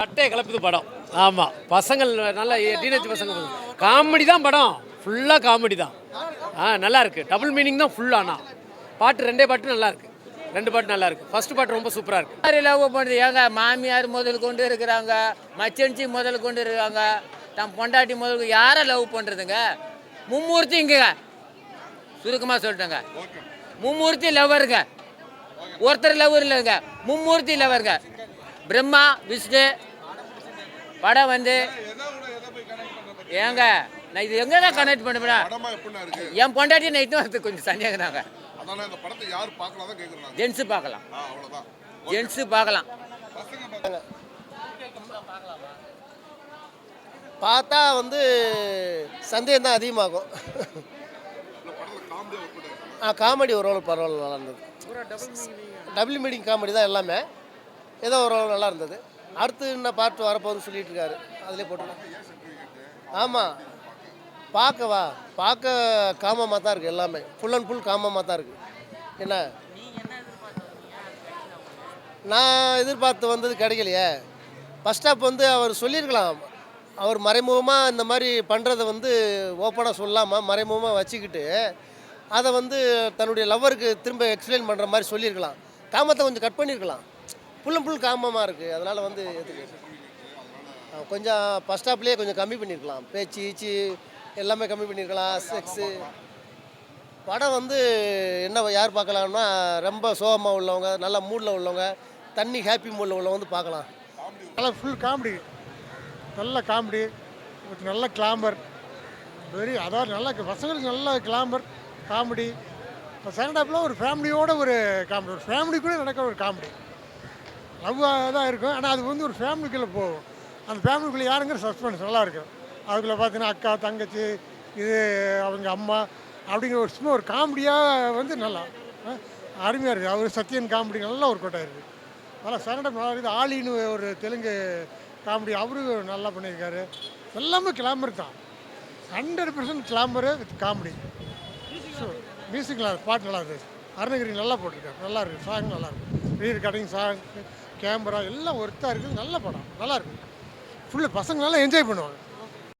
அட்டையை கலப்புது படம். ஆமாம், பசங்கள் நல்லா டீனேஜ் பசங்க காமெடி தான் படம், ஃபுல்லாக காமெடி தான். நல்லா இருக்கு. டபுள் மீனிங் தான் ஃபுல்லாக. ஆனால் பாட்டு ரெண்டே பாட்டு நல்லா இருக்கு. ரெண்டு பாட்டு நல்லா இருக்கு. ஃபர்ஸ்ட் பாட்டு ரொம்ப சூப்பராக இருக்கு. மாதிரி லவ் பண்ணுறது ஏங்க மாமியார் முதல் கொண்டு இருக்கிறாங்க, மச்சன்சி முதல் கொண்டு இருக்காங்க, தம் பொண்டாட்டி முதல் யாரை லவ் பண்ணுறதுங்க? மும்மூர்த்திங்க, சுருக்கமாக சொல்லிட்டேங்க. மும்மூர்த்தி லவ்வருங்க, ஒருத்தர் லவ் இல்லைங்க, மும்மூர்த்தி லவருங்க. பிரம்மா விஷ்ணு படம் வந்து ஏங்க நான் இது எங்கே தான் கனெக்ட் பண்ணுவேன்? என் பொண்டாட்டி நைட்டு வந்து கொஞ்சம் சந்தேகம்தாங்க. ஜென்ஸு பார்க்கலாம், ஜென்ஸு பார்க்கலாம். பார்த்தா வந்து சந்தேகம் தான் அதிகமாகும். காமெடி ஓரளவு பரவாயில்ல, நல்லா இருந்தது. டபுள் மீனிங் காமெடி தான் எல்லாமே. ஏதோ ஓரளவு நல்லா இருந்தது. அடுத்து என்ன பாட்டு வரப்போகுதுன்னு சொல்லிட்டு இருக்காரு, அதிலே போட்டுருக்கோம். ஆமாம், பார்க்க காமமாக தான் இருக்குது. எல்லாமே ஃபுல் அண்ட் ஃபுல் காமமாக தான் இருக்குது. என்ன நான் எதிர்பார்த்து வந்தது கிடைக்கலையே. ஃபஸ்ட் ஸ்டாப் வந்து அவர் சொல்லியிருக்கலாம். அவர் மறைமுகமாக இந்த மாதிரி பண்ணுறதை வந்து ஓப்பனாக சொல்லாமல் மறைமுகமாக வச்சுக்கிட்டு அதை வந்து தன்னுடைய லவ்வருக்கு திரும்ப எக்ஸ்பிளைன் பண்ணுற மாதிரி சொல்லியிருக்கலாம். காமத்தை கொஞ்சம் கட் பண்ணியிருக்கலாம். ஃபுல் அண்ட் ஃபுல் காமமாக இருக்குது. அதனால் வந்து கொஞ்சம் ஃபஸ்ட் ஸ்டாப்லேயே கொஞ்சம் கம்மி பண்ணியிருக்கலாம். பேச்சு ஈச்சு எல்லாமே கம்மி பண்ணியிருக்கலாம். செக்ஸு படம் வந்து என்ன யார் பார்க்கலாம்னா, ரொம்ப சோகமாக உள்ளவங்க, நல்ல மூடில் உள்ளவங்க, தண்ணி ஹாப்பி மூடில் உள்ளவங்க வந்து பார்க்கலாம். நல்லா ஃபுல் காமெடி, நல்ல காமெடி, நல்ல கிளாம்பர், அதாவது நல்ல பசங்களுக்கு நல்ல கிளாம்பர் காமெடி. செகண்ட் ஹாஃபில் ஒரு ஃபேமிலியோட ஒரு காமெடி, ஒரு ஃபேமிலிக்குள்ளே நடக்கிற ஒரு காமெடி. லவ்வாக தான் இருக்கும், ஆனால் அது வந்து ஒரு ஃபேமிலிக்குள்ளே போகும். அந்த ஃபேமிலிக்குள்ளே யாருங்கிற சஸ்பென்ஸ் நல்லா இருக்கும். அதுக்குள்ளே பார்த்தீங்கன்னா அக்கா தங்கச்சி இது அவங்க அம்மா அப்படிங்கிற ஒரு சும்மா ஒரு காமெடியாக வந்து நல்லா அருமையாக இருக்குது. அவர் சத்யன் காமெடி நல்லா ஒரு கோட்டாக இருக்குது. நல்லா செகண்ட் ஹாஃப் நல்லா இருக்குது. ஆலின்னு ஒரு தெலுங்கு காமெடி அவரும் நல்லா பண்ணியிருக்காரு. எல்லாமே கிளாமர் தான், 100% Glamour with comedy. So music நல்லா, பாட்டு நல்லா இருக்குது. அருணகிரி நல்லா போட்டிருக்காரு, நல்லா இருக்குது. சாங் நல்லா இருக்குது. ரீர் கட்டிங் சாங், கேமரா எல்லாம் ஒர்த்தாக இருக்குது. நல்ல படம், நல்லா இருக்குது. ஃபுல்லு பசங்க நல்லா என்ஜாய் பண்ணுவாங்க.